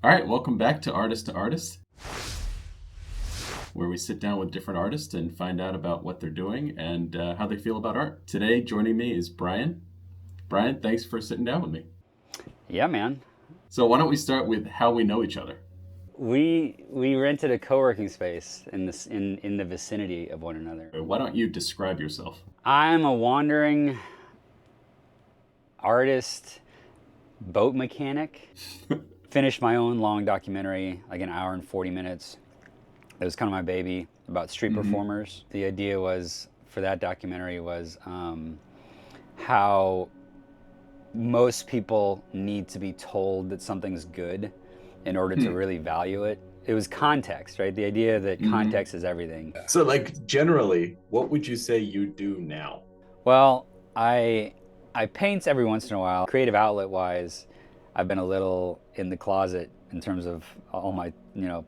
All right, welcome back to Artist, where we sit down with different artists and find out about what they're doing and how they feel about art. Today, joining me is Brian. Brian, thanks for sitting down with me. Yeah, man. So, why don't we start with how we know each other? We rented a co-working space in the vicinity of one another. Why don't you describe yourself? I'm a wandering artist, boat mechanic. Finished my own long documentary, like an hour and 40 minutes. It was kind of my baby about street performers. The idea was for that documentary was how most people need to be told that something's good in order to really value it. It was context, right? The idea that context is everything. So, like, generally, what would you say you do now? Well, I paint every once in a while. Creative outlet wise, I've been a little in the closet in terms of all my,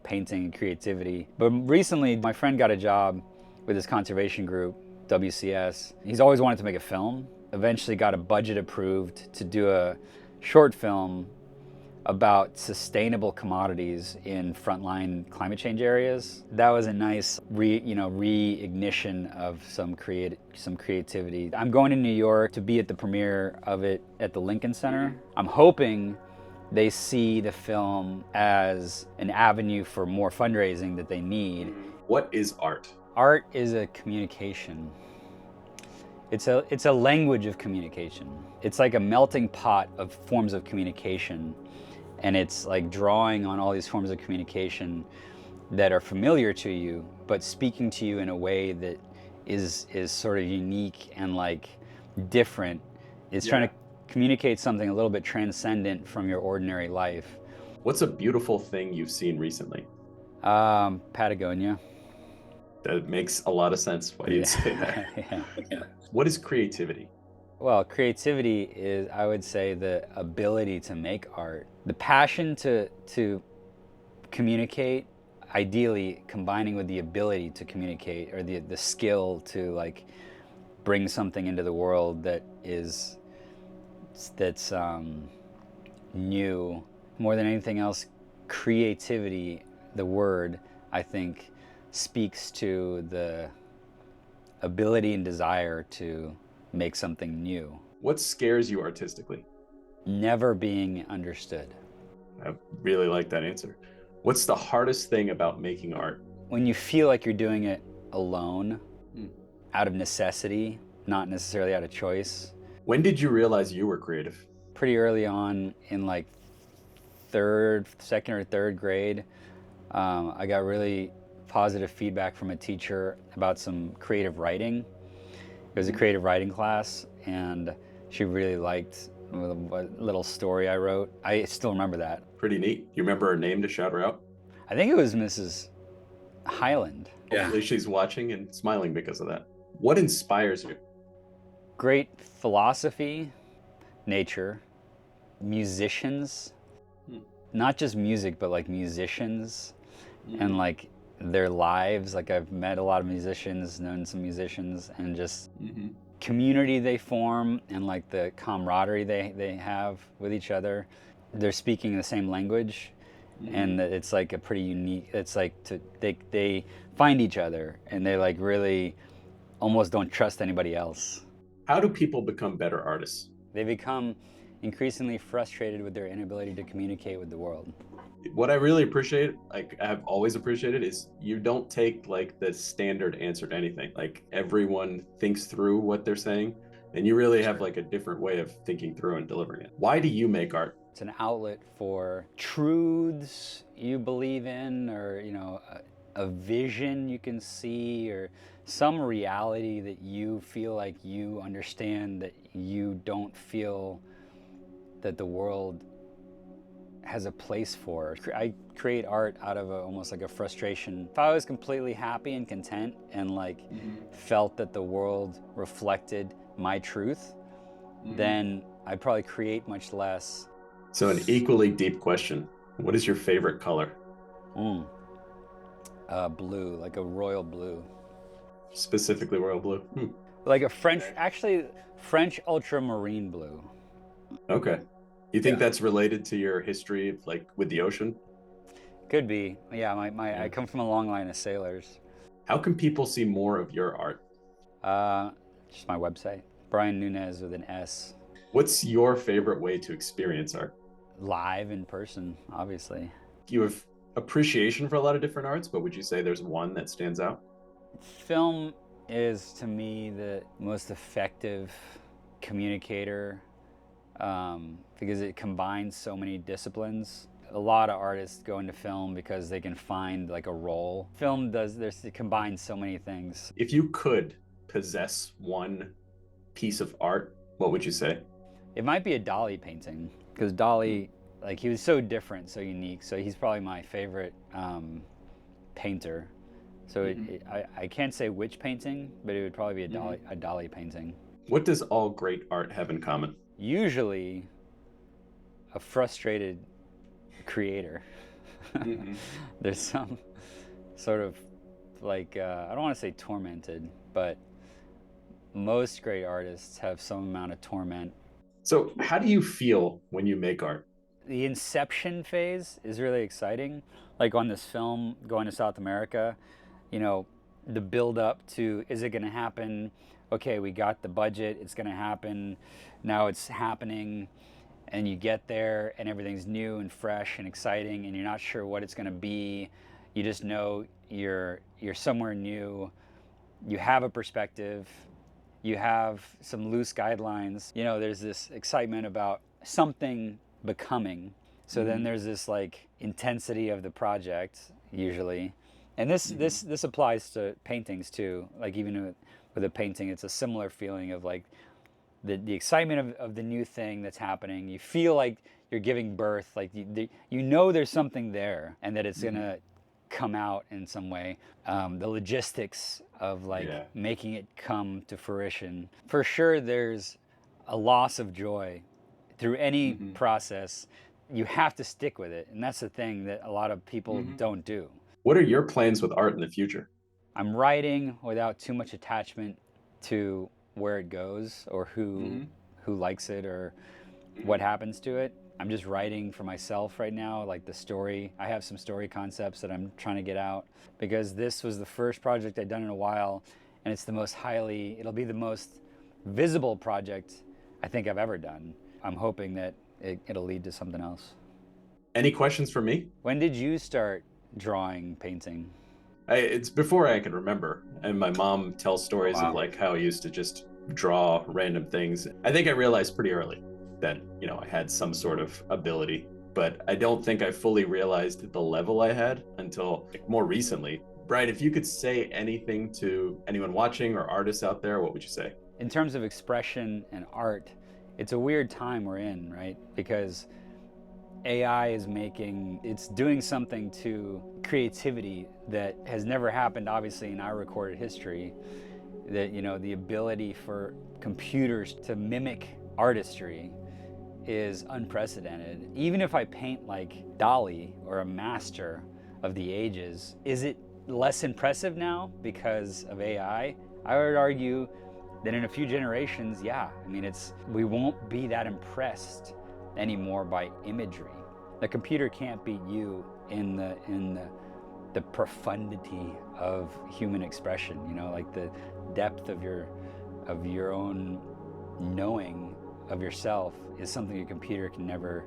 painting and creativity. But recently, my friend got a job with this conservation group, WCS. He's always wanted to make a film. Eventually got a budget approved to do a short film about sustainable commodities in frontline climate change areas. That was a nice re-ignition of some creativity. I'm going to New York to be at the premiere of it at the Lincoln Center. I'm hoping they see the film as an avenue for more fundraising that they need. What is art? Art is a communication. It's a language of communication. It's like a melting pot of forms of communication. And it's like drawing on all these forms of communication that are familiar to you, but speaking to you in a way that is sort of unique and like different. It's trying to communicate something a little bit transcendent from your ordinary life. What's a beautiful thing you've seen recently? Patagonia. That makes a lot of sense why you'd say that. Yeah. What is creativity? Well, creativity is, I would say, the ability to make art. The passion to communicate, ideally combining with the ability to communicate, or the skill to like bring something into the world that's new. More than anything else, creativity, the word, I think, speaks to the ability and desire to make something new. What scares you artistically? Never being understood. I really like that answer. What's the hardest thing about making art? When you feel like you're doing it alone, out of necessity, not necessarily out of choice. When did you realize you were creative? Pretty early on in like second or third grade, I got really positive feedback from a teacher about some creative writing. It was a creative writing class, and she really liked what little story I wrote. I still remember that. Pretty neat. You remember her name to shout her out? I think it was Mrs. Highland. Hopefully she's watching and smiling because of that. What inspires you? Great philosophy, nature, musicians, not just music, but like musicians and like their lives. Like I've met a lot of musicians, known some musicians, and just community they form and like the camaraderie they have with each other. They're speaking the same language, and it's like a pretty unique. It's like they find each other, and they like really almost don't trust anybody else. How do people become better artists? They become increasingly frustrated with their inability to communicate with the world. What I really appreciate, like I've always appreciated, is you don't take like the standard answer to anything. Like everyone thinks through what they're saying, and you really have like a different way of thinking through and delivering it. Why do you make art? It's an outlet for truths you believe in, or a vision you can see, or some reality that you feel like you understand that you don't feel that the world has a place for. I create art out of almost like a frustration. If I was completely happy and content and like felt that the world reflected my truth, then I'd probably create much less. So an equally deep question. What is your favorite color? Blue, like a royal blue. Specifically royal blue? Like a French ultramarine blue. Okay. You think Yeah. that's related to your history of, like, with the ocean? Could be. Yeah, I Yeah. come from a long line of sailors. How can people see more of your art? Uh, just my website, Brian Nunes with an S. What's your favorite way to experience art? Live in person, obviously. You have appreciation for a lot of different arts, but would you say there's one that stands out? Film is, to me, the most effective communicator because it combines so many disciplines. A lot of artists go into film because they can find like a role. Film does this, it combines so many things. If you could possess one piece of art, what would you say? It might be a Dali painting because Dali, like, he was so different, so unique. So he's probably my favorite painter. So I can't say which painting, but it would probably be a Dali painting. What does all great art have in common? Usually a frustrated creator. There's some sort of like, I don't want to say tormented, but most great artists have some amount of torment. So how do you feel when you make art? The inception phase is really exciting. Like on this film, going to South America, you know, the build up to, is it going to happen? Okay, we got the budget, it's going to happen. Now it's happening, and you get there and everything's new and fresh and exciting, and you're not sure what it's going to be. You just know you're somewhere new. You have a perspective. You have some loose guidelines. You know, there's this excitement about something becoming. So then there's this like intensity of the project usually. And this applies to paintings too. Like even with a painting, it's a similar feeling of like the excitement of the new thing that's happening. You feel like you're giving birth, like you know there's something there and that it's gonna come out in some way. The logistics of like making it come to fruition. For sure, there's a loss of joy through any process. You have to stick with it, and that's the thing that a lot of people don't do. What are your plans with art in the future? I'm writing without too much attachment to where it goes or who likes it or what happens to it. I'm just writing for myself right now, like the story. I have some story concepts that I'm trying to get out because this was the first project I'd done in a while, and it's it'll be the most visible project I think I've ever done. I'm hoping that it'll lead to something else. Any questions for me? When did you start drawing, painting? It's before I can remember, and my mom tells stories of like how I used to just draw random things. I think I realized pretty early that, you know, I had some sort of ability, but I don't think I fully realized the level I had until like more recently. Brian, if you could say anything to anyone watching or artists out there, what would you say? In terms of expression and art, it's a weird time we're in, right? Because AI it's doing something to creativity that has never happened, obviously, in our recorded history. That, you know, the ability for computers to mimic artistry is unprecedented. Even if I paint like Dali or a master of the ages, is it less impressive now because of AI? I would argue that in a few generations, yeah. I mean, we won't be that impressed anymore by imagery. The computer can't beat you in the profundity of human expression, you know, like the depth of your own knowing of yourself is something a computer can never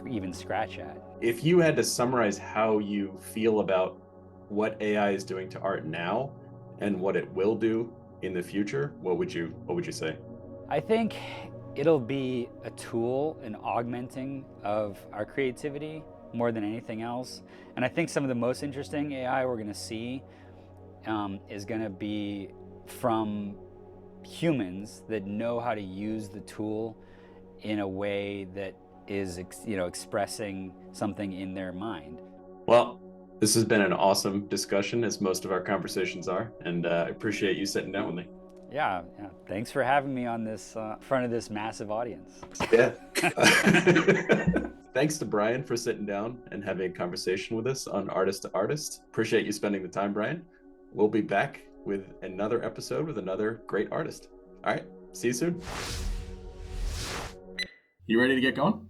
even scratch at. If you had to summarize how you feel about what AI is doing to art now and what it will do in the future, what would you say? I think it'll be a tool, an augmenting of our creativity more than anything else. And I think some of the most interesting AI we're going to see is going to be from humans that know how to use the tool in a way that is, you know, expressing something in their mind. Well, this has been an awesome discussion, as most of our conversations are, and I appreciate you sitting down with me. Yeah. Thanks for having me on this front of this massive audience. Yeah. Thanks to Brian for sitting down and having a conversation with us on Artist to Artist. Appreciate you spending the time, Brian. We'll be back with another episode with another great artist. All right. See you soon. You ready to get going?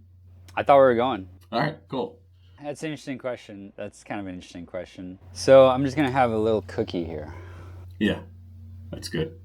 I thought we were going. All right, cool. That's an interesting question. That's kind of an interesting question. So I'm just gonna have a little cookie here. Yeah, that's good.